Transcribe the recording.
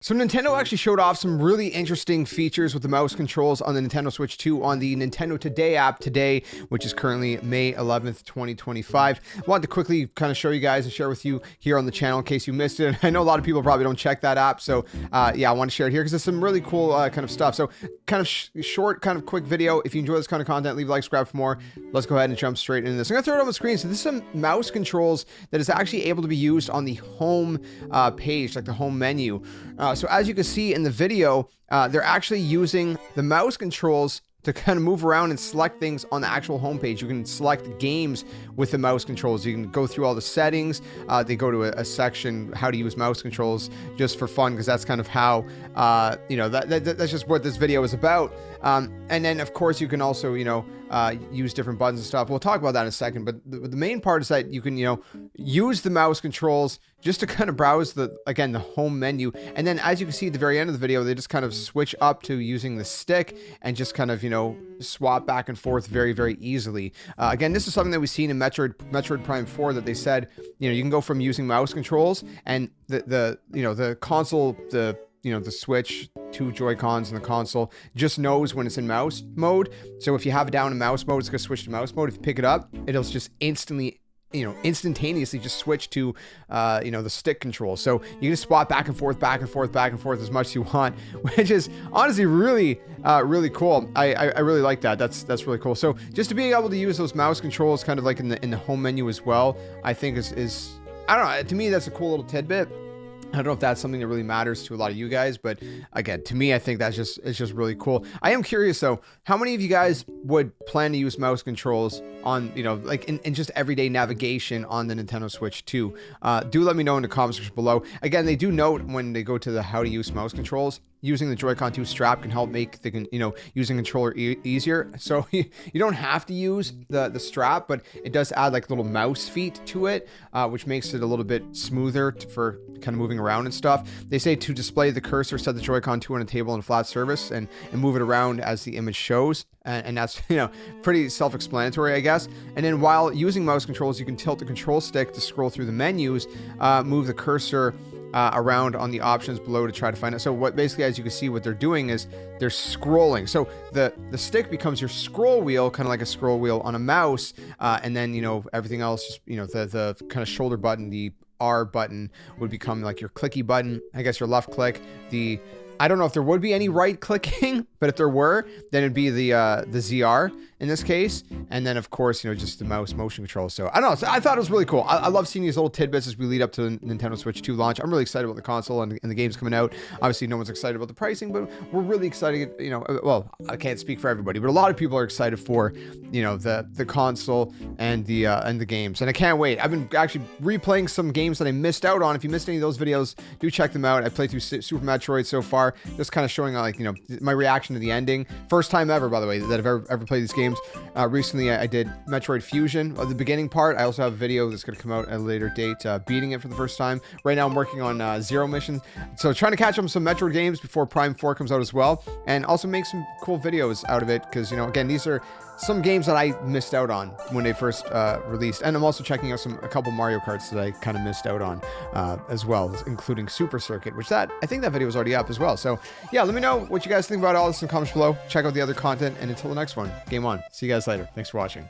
So Nintendo actually showed off some really interesting features with the mouse controls on the Nintendo Switch 2 on the Nintendo Today app today, which is currently May 11th, 2025. I wanted to quickly kind of show you guys and share with you here on the channel in case you missed it. I know a lot of people probably don't check that app, so yeah, I want to share it here because it's some really cool kind of stuff. So kind of short, kind of quick video. If you enjoy this kind of content, leave a like, subscribe for more. Let's go ahead and jump straight into this. I'm going to throw it on the screen. So this is some mouse controls that is actually able to be used on the home page, like the home menu. So as you can see in the video, they're actually using the mouse controls to kind of move around and select things on the actual homepage. You can select games with the mouse controls. You can go through all the settings. They go to a section, how to use mouse controls, just for fun, because that's kind of how, you know, that's just what this video is about. And then, of course, you can also, you know, use different buttons and stuff. We'll talk about that in a second, but the main part is that you can, you know, use the mouse controls just to kind of browse the home menu. And then as you can see at the very end of the video, they just kind of switch up to using the stick and just kind of, you know, swap back and forth very, very easily. Again, this is something that we've seen in Metroid Prime 4, that they said, you know, you can go from using mouse controls and the console, you know, the Switch, 2 Joy-Cons in the console just knows when it's in mouse mode. So if you have it down in mouse mode, it's going to switch to mouse mode. If you pick it up, it'll just instantaneously just switch to, you know, the stick control. So you can just swap back and forth as much as you want, which is honestly really, really cool. I really like that. That's really cool. So just to be able to use those mouse controls kind of like in the home menu as well, I think is I don't know, to me, that's a cool little tidbit. I don't know if that's something that really matters to a lot of you guys, but again, to me, I think it's just really cool. I am curious though, how many of you guys would plan to use mouse controls on, you know, like in just everyday navigation on the Nintendo Switch 2? Do let me know in the comment section below. Again, they do note when they go to the how to use mouse controls, using the Joy-Con 2 strap can help make the, you know, using controller easier. So you don't have to use the strap, but it does add like little mouse feet to it, which makes it a little bit smoother for kind of moving around and stuff. They say to display the cursor, set the Joy-Con 2 on a table on a flat surface and move it around as the image shows. And that's, you know, pretty self-explanatory, I guess. And then while using mouse controls, you can tilt the control stick to scroll through the menus, move the cursor around on the options below to try to find it. So what basically, as you can see, what they're doing is they're scrolling. So the stick becomes your scroll wheel, kind of like a scroll wheel on a mouse. And then, you know, everything else, just, you know, the kind of shoulder button, the R button would become like your clicky button. I guess your left click, I don't know if there would be any right clicking, but if there were, then it'd be the ZR in this case. And then of course, you know, just the mouse motion control. So I don't know. So I thought it was really cool. I love seeing these little tidbits as we lead up to the Nintendo Switch 2 launch. I'm really excited about the console and the games coming out. Obviously, no one's excited about the pricing, but we're really excited. You know, well, I can't speak for everybody, but a lot of people are excited for, you know, the console and the games. And I can't wait. I've been actually replaying some games that I missed out on. If you missed any of those videos, do check them out. I played through Super Metroid so far, just kind of showing like, you know, my reaction to the ending. First time ever, by the way, that I've ever played these games. Recently, I did Metroid Fusion, the beginning part. I also have a video that's going to come out at a later date, beating it for the first time. Right now, I'm working on Zero Mission, so trying to catch up on some Metroid games before Prime 4 comes out as well, and also make some cool videos out of it, because, you know, again, these are some games that I missed out on when they first released, and I'm also checking out a couple Mario Karts that I kind of missed out on as well, including Super Circuit, which I think that video is already up as well. So yeah, let me know what you guys think about all this in the comments below. Check out the other content, and until the next one, game on. See you guys later. Thanks for watching.